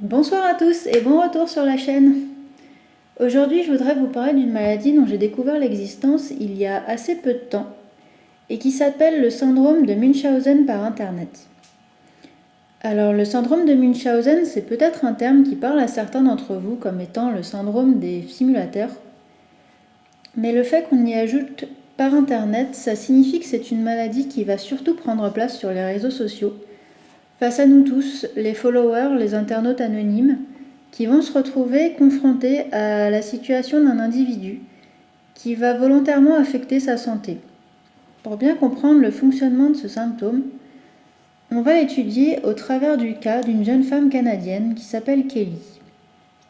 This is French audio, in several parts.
Bonsoir à tous et bon retour sur la chaîne. Aujourd'hui, je voudrais vous parler d'une maladie dont j'ai découvert l'existence il y a assez peu de temps et qui s'appelle le syndrome de Munchausen par Internet. Alors, le syndrome de Munchausen, c'est peut-être un terme qui parle à certains d'entre vous comme étant le syndrome des simulateurs. Mais le fait qu'on y ajoute par Internet, ça signifie que c'est une maladie qui va surtout prendre place sur les réseaux sociaux. Face à nous tous, les followers, les internautes anonymes, qui vont se retrouver confrontés à la situation d'un individu qui va volontairement affecter sa santé. Pour bien comprendre le fonctionnement de ce symptôme, on va l'étudier au travers du cas d'une jeune femme canadienne qui s'appelle Kelly.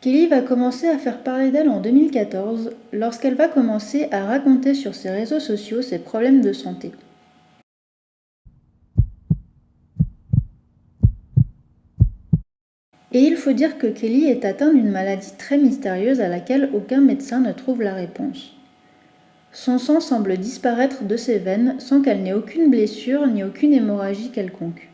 Kelly va commencer à faire parler d'elle en 2014 lorsqu'elle va commencer à raconter sur ses réseaux sociaux ses problèmes de santé. Et il faut dire que Kelly est atteinte d'une maladie très mystérieuse à laquelle aucun médecin ne trouve la réponse. Son sang semble disparaître de ses veines sans qu'elle n'ait aucune blessure ni aucune hémorragie quelconque.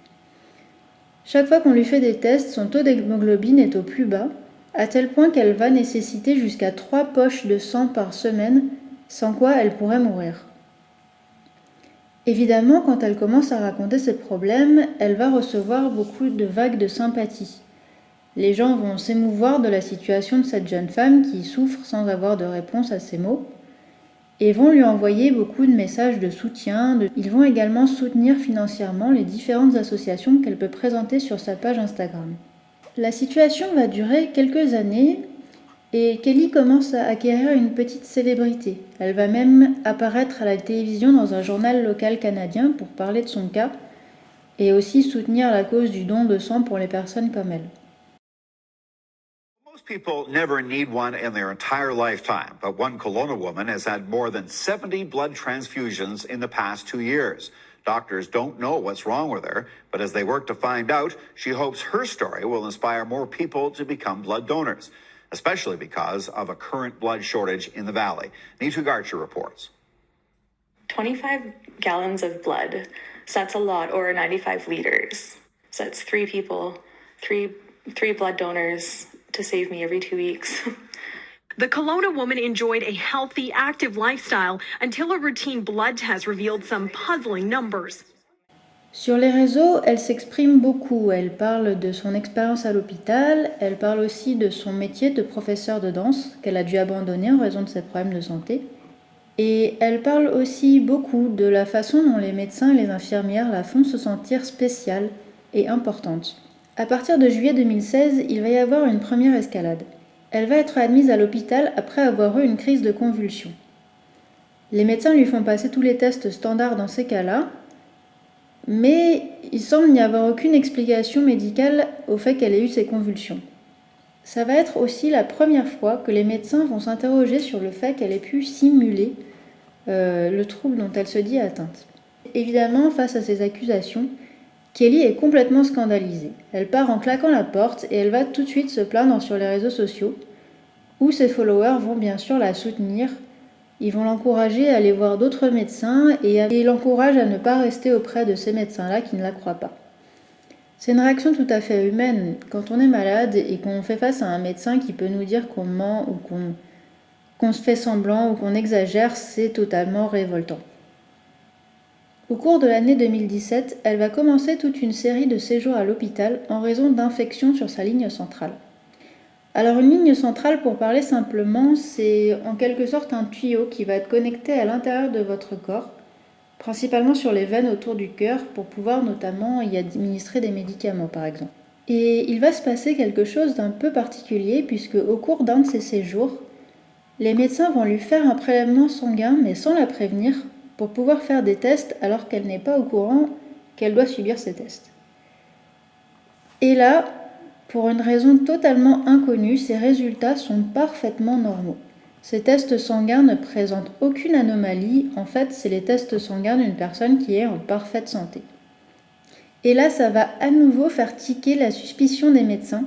Chaque fois qu'on lui fait des tests, son taux d'hémoglobine est au plus bas, à tel point qu'elle va nécessiter jusqu'à 3 poches de sang par semaine, sans quoi elle pourrait mourir. Évidemment, quand elle commence à raconter ses problèmes, elle va recevoir beaucoup de vagues de sympathie. Les gens vont s'émouvoir de la situation de cette jeune femme qui souffre sans avoir de réponse à ses maux et vont lui envoyer beaucoup de messages de soutien. Ils vont également soutenir financièrement les différentes associations qu'elle peut présenter sur sa page Instagram. La situation va durer quelques années et Kelly commence à acquérir une petite célébrité. Elle va même apparaître à la télévision dans un journal local canadien pour parler de son cas et aussi soutenir la cause du don de sang pour les personnes comme elle. Most people never need one in their entire lifetime, but one Kelowna woman has had more than 70 blood transfusions in the past 2 years. Doctors don't know what's wrong with her, but as they work to find out, she hopes her story will inspire more people to become blood donors, especially because of a current blood shortage in the valley. Neetu Garcha reports. 25 gallons of blood, so that's a lot, or 95 liters. So that's 3 people, three blood donors to save me every 2 weeks. The Kelowna woman enjoyed a healthy, active lifestyle until a routine blood test revealed some puzzling numbers. Sur les réseaux, elle s'exprime beaucoup. Elle parle de son expérience à l'hôpital, elle parle aussi de son métier de professeur de danse qu'elle a dû abandonner en raison de ses problèmes de santé. Et elle parle aussi beaucoup de la façon dont les médecins et les infirmières la font se sentir spéciale et importante. À partir de juillet 2016, il va y avoir une première escalade. Elle va être admise à l'hôpital après avoir eu une crise de convulsion. Les médecins lui font passer tous les tests standards dans ces cas-là, mais il semble n'y avoir aucune explication médicale au fait qu'elle ait eu ces convulsions. Ça va être aussi la première fois que les médecins vont s'interroger sur le fait qu'elle ait pu simuler le trouble dont elle se dit atteinte. Évidemment, face à ces accusations, Kelly est complètement scandalisée. Elle part en claquant la porte et elle va tout de suite se plaindre sur les réseaux sociaux, où ses followers vont bien sûr la soutenir. Ils vont l'encourager à aller voir d'autres médecins et l'encouragent à ne pas rester auprès de ces médecins-là qui ne la croient pas. C'est une réaction tout à fait humaine. Quand on est malade et qu'on fait face à un médecin qui peut nous dire qu'on ment ou qu'on se fait semblant ou qu'on exagère, c'est totalement révoltant. Au cours de l'année 2017, elle va commencer toute une série de séjours à l'hôpital en raison d'infections sur sa ligne centrale. Alors une ligne centrale, pour parler simplement, c'est en quelque sorte un tuyau qui va être connecté à l'intérieur de votre corps, principalement sur les veines autour du cœur, pour pouvoir notamment y administrer des médicaments par exemple. Et il va se passer quelque chose d'un peu particulier puisque au cours d'un de ces séjours, les médecins vont lui faire un prélèvement sanguin mais sans la prévenir pour pouvoir faire des tests alors qu'elle n'est pas au courant qu'elle doit subir ces tests. Et là, pour une raison totalement inconnue, ces résultats sont parfaitement normaux. Ces tests sanguins ne présentent aucune anomalie, en fait c'est les tests sanguins d'une personne qui est en parfaite santé. Et là ça va à nouveau faire tiquer la suspicion des médecins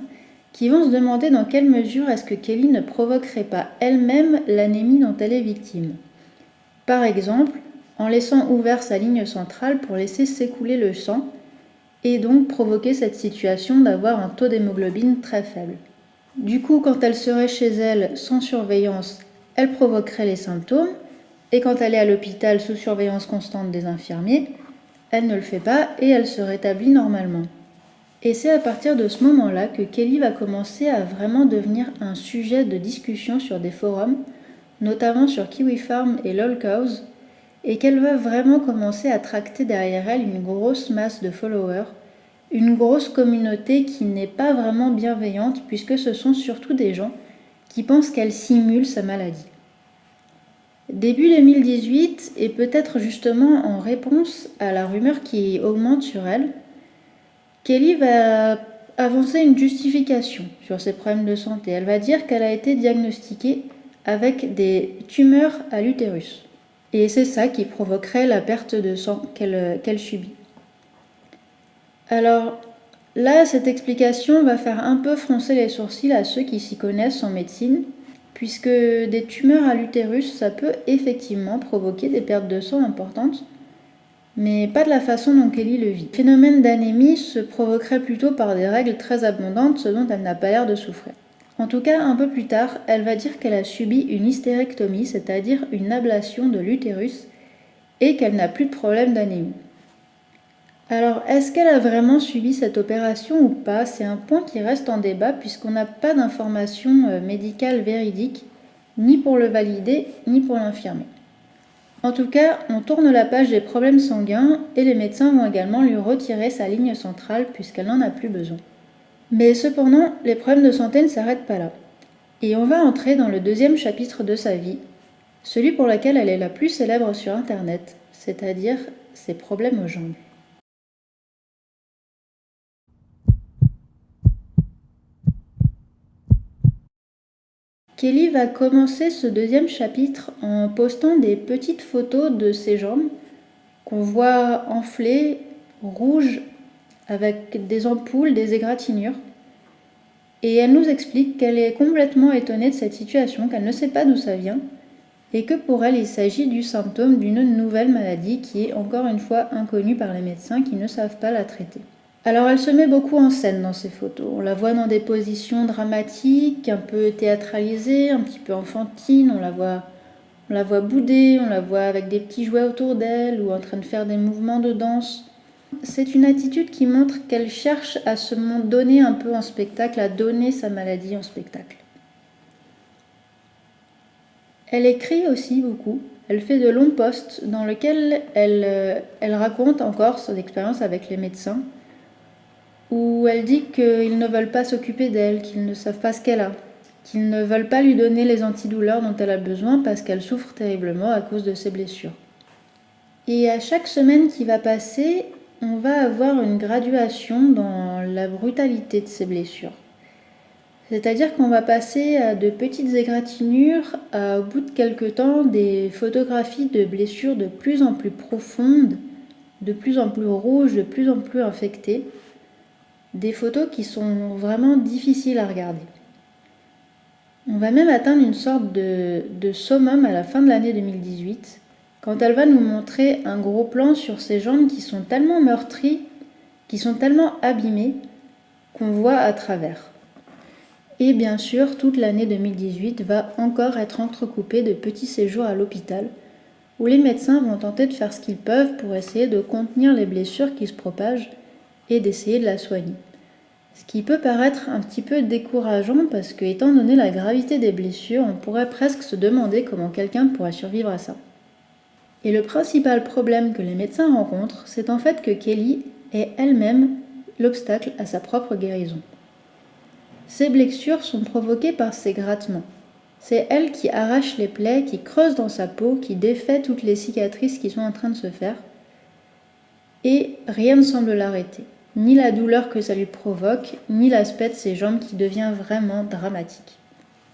qui vont se demander dans quelle mesure est-ce que Kelly ne provoquerait pas elle-même l'anémie dont elle est victime. Par exemple, en laissant ouvert sa ligne centrale pour laisser s'écouler le sang, et donc provoquer cette situation d'avoir un taux d'hémoglobine très faible. Du coup, quand elle serait chez elle sans surveillance, elle provoquerait les symptômes, et quand elle est à l'hôpital sous surveillance constante des infirmiers, elle ne le fait pas et elle se rétablit normalement. Et c'est à partir de ce moment-là que Kelly va commencer à vraiment devenir un sujet de discussion sur des forums, notamment sur Kiwi Farm et Lolcows, et qu'elle va vraiment commencer à tracter derrière elle une grosse masse de followers, une grosse communauté qui n'est pas vraiment bienveillante puisque ce sont surtout des gens qui pensent qu'elle simule sa maladie. Début 2018, et peut-être justement en réponse à la rumeur qui augmente sur elle, Kelly va avancer une justification sur ses problèmes de santé. Elle va dire qu'elle a été diagnostiquée avec des tumeurs à l'utérus. Et c'est ça qui provoquerait la perte de sang qu'elle subit. Alors là, cette explication va faire un peu froncer les sourcils à ceux qui s'y connaissent en médecine, puisque des tumeurs à l'utérus, ça peut effectivement provoquer des pertes de sang importantes, mais pas de la façon dont Kelly le vit. Le phénomène d'anémie se provoquerait plutôt par des règles très abondantes, ce dont elle n'a pas l'air de souffrir. En tout cas, un peu plus tard, elle va dire qu'elle a subi une hystérectomie, c'est-à-dire une ablation de l'utérus, et qu'elle n'a plus de problème d'anémie. Alors, est-ce qu'elle a vraiment subi cette opération ou pas? C'est un point qui reste en débat puisqu'on n'a pas d'informations médicales véridiques, ni pour le valider, ni pour l'infirmer. En tout cas, on tourne la page des problèmes sanguins et les médecins vont également lui retirer sa ligne centrale puisqu'elle n'en a plus besoin. Mais cependant, les problèmes de santé ne s'arrêtent pas là. Et on va entrer dans le deuxième chapitre de sa vie, celui pour lequel elle est la plus célèbre sur Internet, c'est-à-dire ses problèmes aux jambes. Kelly va commencer ce deuxième chapitre en postant des petites photos de ses jambes qu'on voit enflées, rouges, avec des ampoules, des égratignures. Et elle nous explique qu'elle est complètement étonnée de cette situation, qu'elle ne sait pas d'où ça vient, et que pour elle il s'agit du symptôme d'une nouvelle maladie qui est encore une fois inconnue par les médecins qui ne savent pas la traiter. Alors elle se met beaucoup en scène dans ses photos. On la voit dans des positions dramatiques, un peu théâtralisées, un petit peu enfantines. On la voit bouder, on la voit avec des petits jouets autour d'elle ou en train de faire des mouvements de danse. C'est une attitude qui montre qu'elle cherche à se donner un peu en spectacle, à donner sa maladie en spectacle. Elle écrit aussi beaucoup. Elle fait de longs posts dans lesquels elle raconte encore son expérience avec les médecins, où elle dit qu'ils ne veulent pas s'occuper d'elle, qu'ils ne savent pas ce qu'elle a, qu'ils ne veulent pas lui donner les antidouleurs dont elle a besoin parce qu'elle souffre terriblement à cause de ses blessures. Et à chaque semaine qui va passer, on va avoir une graduation dans la brutalité de ses blessures. C'est-à-dire qu'on va passer à de petites égratignures, au bout de quelques temps, des photographies de blessures de plus en plus profondes, de plus en plus rouges, de plus en plus infectées. Des photos qui sont vraiment difficiles à regarder. On va même atteindre une sorte de summum à la fin de l'année 2018, quand elle va nous montrer un gros plan sur ses jambes qui sont tellement meurtries, qui sont tellement abîmées, qu'on voit à travers. Et bien sûr, toute l'année 2018 va encore être entrecoupée de petits séjours à l'hôpital, où les médecins vont tenter de faire ce qu'ils peuvent pour essayer de contenir les blessures qui se propagent et d'essayer de la soigner. Ce qui peut paraître un petit peu décourageant parce que, étant donné la gravité des blessures, on pourrait presque se demander comment quelqu'un pourrait survivre à ça. Et le principal problème que les médecins rencontrent, c'est en fait que Kelly est elle-même l'obstacle à sa propre guérison. Ces blessures sont provoquées par ses grattements. C'est elle qui arrache les plaies, qui creuse dans sa peau, qui défait toutes les cicatrices qui sont en train de se faire. Et rien ne semble l'arrêter. Ni la douleur que ça lui provoque, ni l'aspect de ses jambes qui devient vraiment dramatique.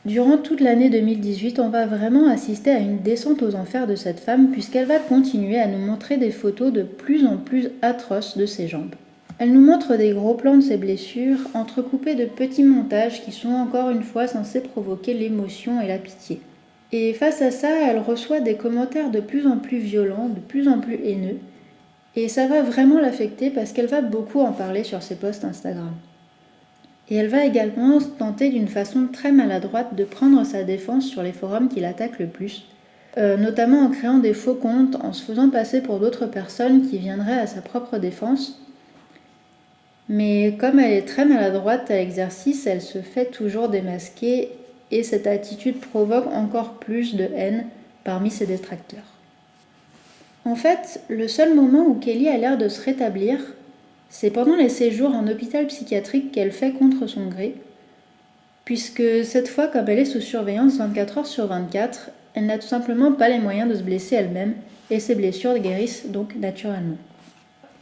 Durant toute l'année 2018, on va vraiment assister à une descente aux enfers de cette femme puisqu'elle va continuer à nous montrer des photos de plus en plus atroces de ses jambes. Elle nous montre des gros plans de ses blessures, entrecoupés de petits montages qui sont encore une fois censés provoquer l'émotion et la pitié. Et face à ça, elle reçoit des commentaires de plus en plus violents, de plus en plus haineux, Et ça va vraiment l'affecter parce qu'elle va beaucoup en parler sur ses posts Instagram. Et elle va également tenter d'une façon très maladroite de prendre sa défense sur les forums qui l'attaquent le plus, notamment en créant des faux comptes, en se faisant passer pour d'autres personnes qui viendraient à sa propre défense. Mais comme elle est très maladroite à l'exercice, elle se fait toujours démasquer et cette attitude provoque encore plus de haine parmi ses détracteurs. En fait, le seul moment où Kelly a l'air de se rétablir, c'est pendant les séjours en hôpital psychiatrique qu'elle fait contre son gré, puisque cette fois, comme elle est sous surveillance 24 heures sur 24, elle n'a tout simplement pas les moyens de se blesser elle-même, et ses blessures guérissent donc naturellement.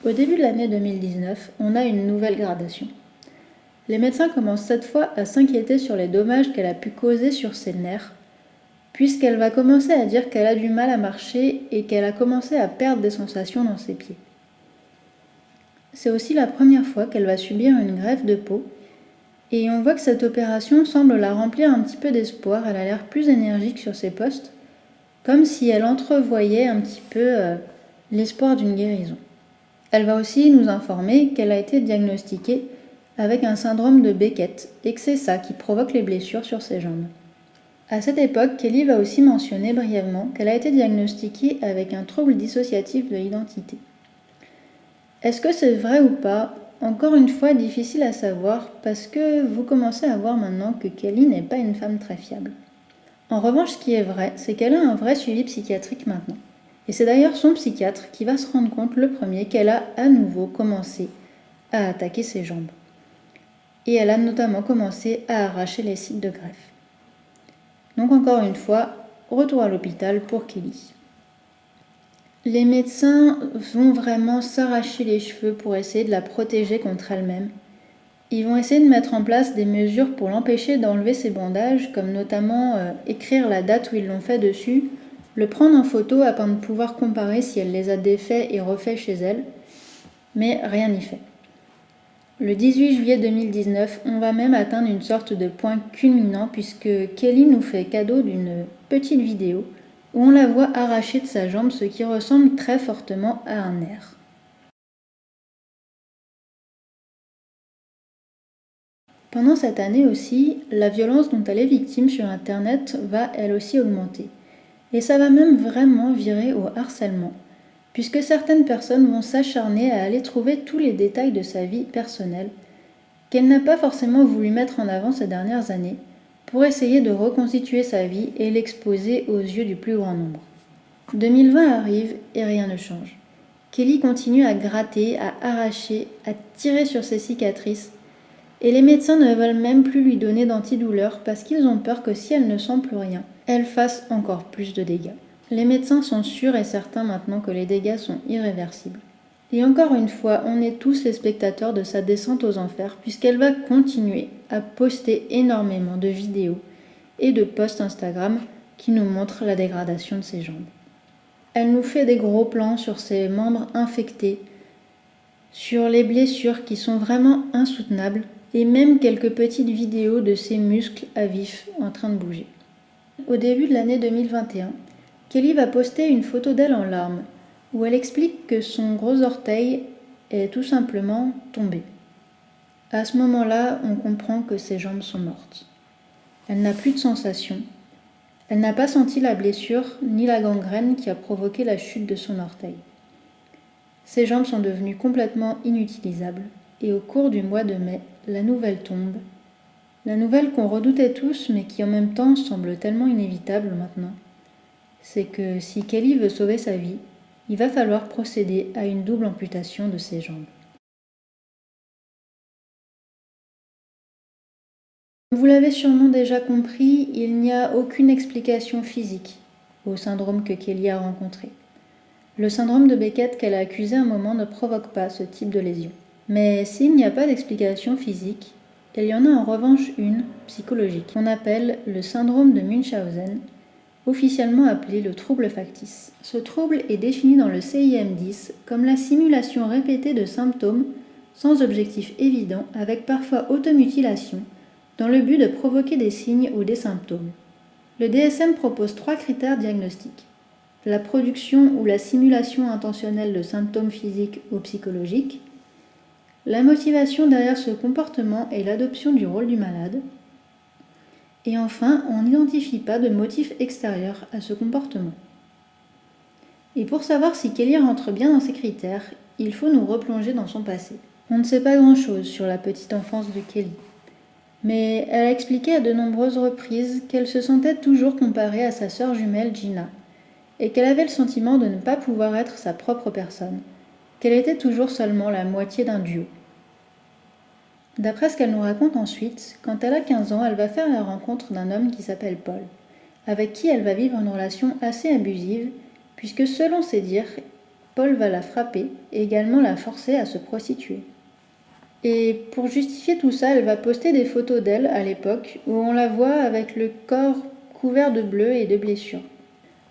Au début de l'année 2019, on a une nouvelle gradation. Les médecins commencent cette fois à s'inquiéter sur les dommages qu'elle a pu causer sur ses nerfs, puisqu'elle va commencer à dire qu'elle a du mal à marcher et qu'elle a commencé à perdre des sensations dans ses pieds. C'est aussi la première fois qu'elle va subir une greffe de peau, et on voit que cette opération semble la remplir un petit peu d'espoir. Elle a l'air plus énergique sur ses posts, comme si elle entrevoyait un petit peu l'espoir d'une guérison. Elle va aussi nous informer qu'elle a été diagnostiquée avec un syndrome de Beckett et que c'est ça qui provoque les blessures sur ses jambes. À cette époque, Kelly va aussi mentionner brièvement qu'elle a été diagnostiquée avec un trouble dissociatif de l'identité. Est-ce que c'est vrai ou pas? Encore une fois, difficile à savoir parce que vous commencez à voir maintenant que Kelly n'est pas une femme très fiable. En revanche, ce qui est vrai, c'est qu'elle a un vrai suivi psychiatrique maintenant. Et c'est d'ailleurs son psychiatre qui va se rendre compte le premier qu'elle a à nouveau commencé à attaquer ses jambes. Et elle a notamment commencé à arracher les sites de greffe. Donc encore une fois, retour à l'hôpital pour Kelly. Les médecins vont vraiment s'arracher les cheveux pour essayer de la protéger contre elle-même. Ils vont essayer de mettre en place des mesures pour l'empêcher d'enlever ses bandages, comme notamment écrire la date où ils l'ont fait dessus, le prendre en photo afin de pouvoir comparer si elle les a défaits et refaits chez elle, mais rien n'y fait. Le 18 juillet 2019, on va même atteindre une sorte de point culminant puisque Kelly nous fait cadeau d'une petite vidéo où on la voit arracher de sa jambe ce qui ressemble très fortement à un nerf. Pendant cette année aussi, la violence dont elle est victime sur Internet va elle aussi augmenter. Et ça va même vraiment virer au harcèlement, puisque certaines personnes vont s'acharner à aller trouver tous les détails de sa vie personnelle, qu'elle n'a pas forcément voulu mettre en avant ces dernières années, pour essayer de reconstituer sa vie et l'exposer aux yeux du plus grand nombre. 2020 arrive et rien ne change. Kelly continue à gratter, à arracher, à tirer sur ses cicatrices, et les médecins ne veulent même plus lui donner d'antidouleurs parce qu'ils ont peur que si elle ne sent plus rien, elle fasse encore plus de dégâts. Les médecins sont sûrs et certains maintenant que les dégâts sont irréversibles. Et encore une fois, on est tous les spectateurs de sa descente aux enfers puisqu'elle va continuer à poster énormément de vidéos et de posts Instagram qui nous montrent la dégradation de ses jambes. Elle nous fait des gros plans sur ses membres infectés, sur les blessures qui sont vraiment insoutenables et même quelques petites vidéos de ses muscles à vif en train de bouger. Au début de l'année 2021, Kelly va poster une photo d'elle en larmes où elle explique que son gros orteil est tout simplement tombé. À ce moment-là, on comprend que ses jambes sont mortes. Elle n'a plus de sensation. Elle n'a pas senti la blessure ni la gangrène qui a provoqué la chute de son orteil. Ses jambes sont devenues complètement inutilisables et au cours du mois de mai, la nouvelle tombe. La nouvelle qu'on redoutait tous mais qui en même temps semble tellement inévitable maintenant, c'est que si Kelly veut sauver sa vie, il va falloir procéder à une double amputation de ses jambes. Vous l'avez sûrement déjà compris, il n'y a aucune explication physique au syndrome que Kelly a rencontré. Le syndrome de Beckett qu'elle a accusé un moment ne provoque pas ce type de lésion. Mais s'il n'y a pas d'explication physique, il y en a en revanche une, psychologique, qu'on appelle le syndrome de Munchausen, officiellement appelé le trouble factice. Ce trouble est défini dans le CIM-10 comme la simulation répétée de symptômes sans objectif évident avec parfois automutilation dans le but de provoquer des signes ou des symptômes. Le DSM propose 3 critères diagnostiques. la production ou la simulation intentionnelle de symptômes physiques ou psychologiques, la motivation derrière ce comportement est l'adoption du rôle du malade, et enfin, on n'identifie pas de motif extérieur à ce comportement. Et pour savoir si Kelly rentre bien dans ces critères, il faut nous replonger dans son passé. On ne sait pas grand-chose sur la petite enfance de Kelly, mais elle a expliqué à de nombreuses reprises qu'elle se sentait toujours comparée à sa sœur jumelle Gina, et qu'elle avait le sentiment de ne pas pouvoir être sa propre personne, qu'elle était toujours seulement la moitié d'un duo. D'après ce qu'elle nous raconte ensuite, quand elle a 15 ans, elle va faire la rencontre d'un homme qui s'appelle Paul, avec qui elle va vivre une relation assez abusive, puisque selon ses dires, Paul va la frapper et également la forcer à se prostituer. Et pour justifier tout ça, elle va poster des photos d'elle à l'époque où on la voit avec le corps couvert de bleu et de blessures.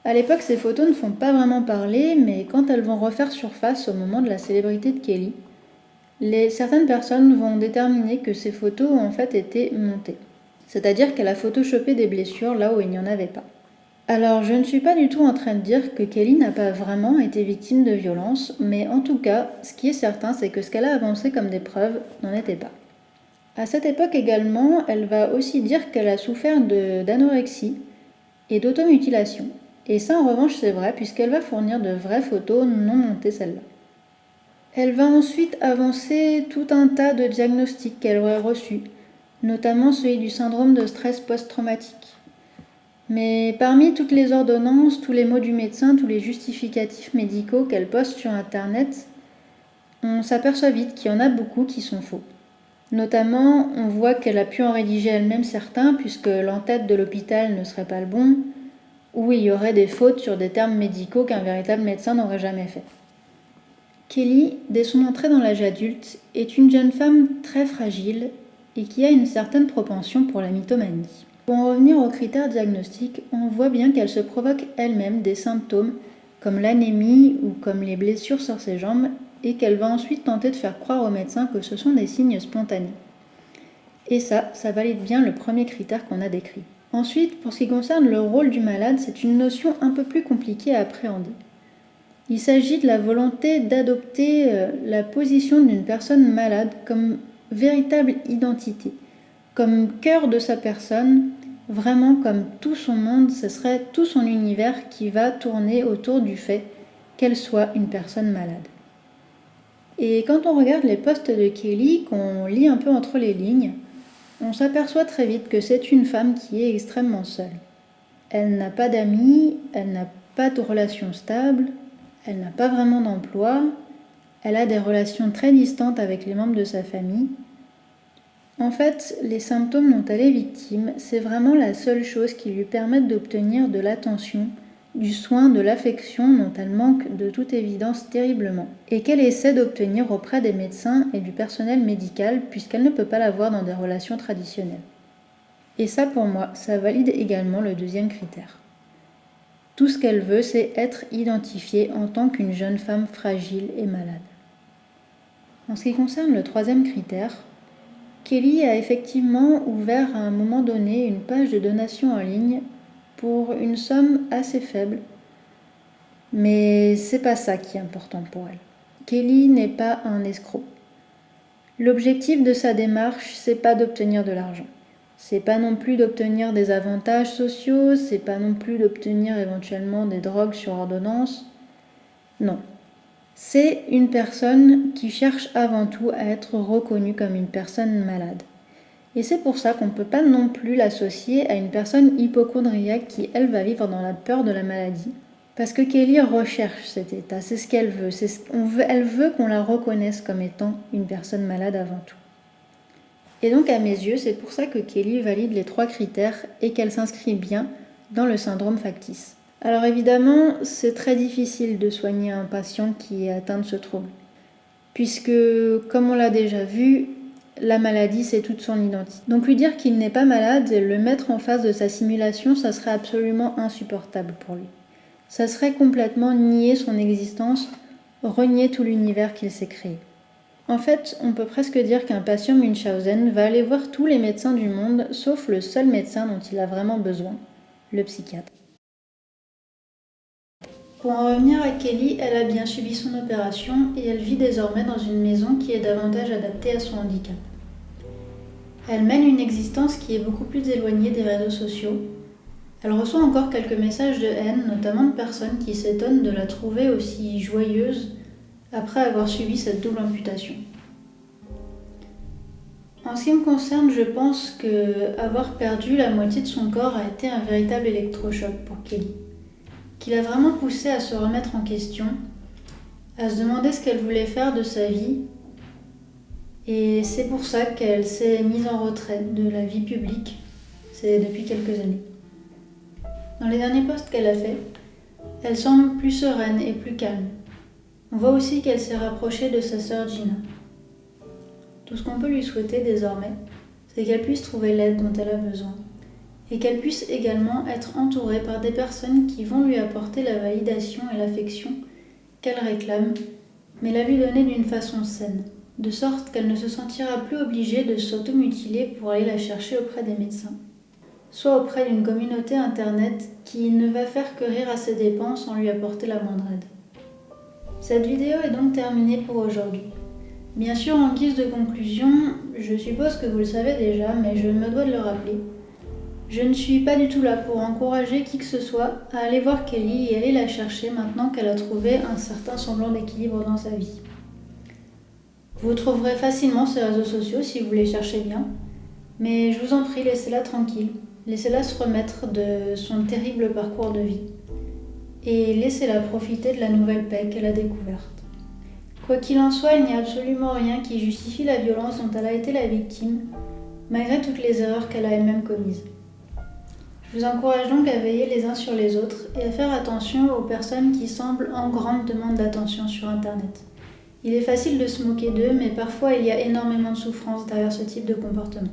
À l'époque, ces photos ne font pas vraiment parler, mais quand elles vont refaire surface au moment de la célébrité de Kelly, certaines personnes vont déterminer que ces photos ont en fait été montées. C'est-à-dire qu'elle a photoshopé des blessures là où il n'y en avait pas. Alors, je ne suis pas du tout en train de dire que Kelly n'a pas vraiment été victime de violence, mais en tout cas, ce qui est certain, c'est que ce qu'elle a avancé comme des preuves n'en était pas. À cette époque également, elle va aussi dire qu'elle a souffert d'anorexie et d'automutilation. Et ça, en revanche, c'est vrai, puisqu'elle va fournir de vraies photos non montées celles-là. Elle va ensuite avancer tout un tas de diagnostics qu'elle aurait reçus, notamment celui du syndrome de stress post-traumatique. Mais parmi toutes les ordonnances, tous les mots du médecin, tous les justificatifs médicaux qu'elle poste sur Internet, on s'aperçoit vite qu'il y en a beaucoup qui sont faux. Notamment, on voit qu'elle a pu en rédiger elle-même certains, puisque l'entête de l'hôpital ne serait pas le bon, ou il y aurait des fautes sur des termes médicaux qu'un véritable médecin n'aurait jamais fait. Kelly, dès son entrée dans l'âge adulte, est une jeune femme très fragile et qui a une certaine propension pour la mythomanie. Pour en revenir aux critères diagnostiques, on voit bien qu'elle se provoque elle-même des symptômes comme l'anémie ou comme les blessures sur ses jambes et qu'elle va ensuite tenter de faire croire aux médecins que ce sont des signes spontanés. Et ça valide bien le premier critère qu'on a décrit. Ensuite, pour ce qui concerne le rôle du malade, c'est une notion un peu plus compliquée à appréhender. Il s'agit de la volonté d'adopter la position d'une personne malade comme véritable identité, comme cœur de sa personne, vraiment comme tout son monde, ce serait tout son univers qui va tourner autour du fait qu'elle soit une personne malade. Et quand on regarde les posts de Kelly, qu'on lit un peu entre les lignes, on s'aperçoit très vite que c'est une femme qui est extrêmement seule. Elle n'a pas d'amis, elle n'a pas de relations stables, elle n'a pas vraiment d'emploi, elle a des relations très distantes avec les membres de sa famille. En fait, les symptômes dont elle est victime, c'est vraiment la seule chose qui lui permette d'obtenir de l'attention, du soin, de l'affection dont elle manque de toute évidence terriblement, et qu'elle essaie d'obtenir auprès des médecins et du personnel médical puisqu'elle ne peut pas l'avoir dans des relations traditionnelles. Et ça, pour moi, ça valide également le deuxième critère. Tout ce qu'elle veut, c'est être identifiée en tant qu'une jeune femme fragile et malade. En ce qui concerne le troisième critère, Kelly a effectivement ouvert à un moment donné une page de donation en ligne pour une somme assez faible, mais c'est pas ça qui est important pour elle. Kelly n'est pas un escroc. L'objectif de sa démarche, c'est pas d'obtenir de l'argent. C'est pas non plus d'obtenir des avantages sociaux, c'est pas non plus d'obtenir éventuellement des drogues sur ordonnance. Non. C'est une personne qui cherche avant tout à être reconnue comme une personne malade. Et c'est pour ça qu'on ne peut pas non plus l'associer à une personne hypocondriaque qui, elle, va vivre dans la peur de la maladie. Parce que Kelly recherche cet état, c'est ce qu'elle veut. Elle veut qu'on la reconnaisse comme étant une personne malade avant tout. Et donc à mes yeux, c'est pour ça que Kelly valide les 3 critères et qu'elle s'inscrit bien dans le syndrome factice. Alors évidemment, c'est très difficile de soigner un patient qui est atteint de ce trouble, puisque, comme on l'a déjà vu, la maladie, c'est toute son identité. Donc lui dire qu'il n'est pas malade et le mettre en face de sa simulation, ça serait absolument insupportable pour lui. Ça serait complètement nier son existence, renier tout l'univers qu'il s'est créé. En fait, on peut presque dire qu'un patient Munchausen va aller voir tous les médecins du monde, sauf le seul médecin dont il a vraiment besoin, le psychiatre. Pour en revenir à Kelly, elle a bien subi son opération et elle vit désormais dans une maison qui est davantage adaptée à son handicap. Elle mène une existence qui est beaucoup plus éloignée des réseaux sociaux. Elle reçoit encore quelques messages de haine, notamment de personnes qui s'étonnent de la trouver aussi joyeuse après avoir subi cette double amputation. En ce qui me concerne, je pense que avoir perdu la moitié de son corps a été un véritable électrochoc pour Kelly, qui l'a vraiment poussée à se remettre en question, à se demander ce qu'elle voulait faire de sa vie, et c'est pour ça qu'elle s'est mise en retrait de la vie publique, c'est depuis quelques années. Dans les derniers posts qu'elle a faits, elle semble plus sereine et plus calme. On voit aussi qu'elle s'est rapprochée de sa sœur Gina. Tout ce qu'on peut lui souhaiter désormais, c'est qu'elle puisse trouver l'aide dont elle a besoin, et qu'elle puisse également être entourée par des personnes qui vont lui apporter la validation et l'affection qu'elle réclame, mais la lui donner d'une façon saine, de sorte qu'elle ne se sentira plus obligée de s'automutiler pour aller la chercher auprès des médecins, soit auprès d'une communauté internet qui ne va faire que rire à ses dépens sans lui apporter la moindre aide. Cette vidéo est donc terminée pour aujourd'hui. Bien sûr, en guise de conclusion, je suppose que vous le savez déjà, mais je me dois de le rappeler. Je ne suis pas du tout là pour encourager qui que ce soit à aller voir Kelly et aller la chercher maintenant qu'elle a trouvé un certain semblant d'équilibre dans sa vie. Vous trouverez facilement ses réseaux sociaux si vous les cherchez bien, mais je vous en prie, laissez-la tranquille. Laissez-la se remettre de son terrible parcours de vie. Et laissez-la profiter de la nouvelle paix qu'elle a découverte. Quoi qu'il en soit, il n'y a absolument rien qui justifie la violence dont elle a été la victime, malgré toutes les erreurs qu'elle a elle-même commises. Je vous encourage donc à veiller les uns sur les autres et à faire attention aux personnes qui semblent en grande demande d'attention sur Internet. Il est facile de se moquer d'eux, mais parfois il y a énormément de souffrance derrière ce type de comportement.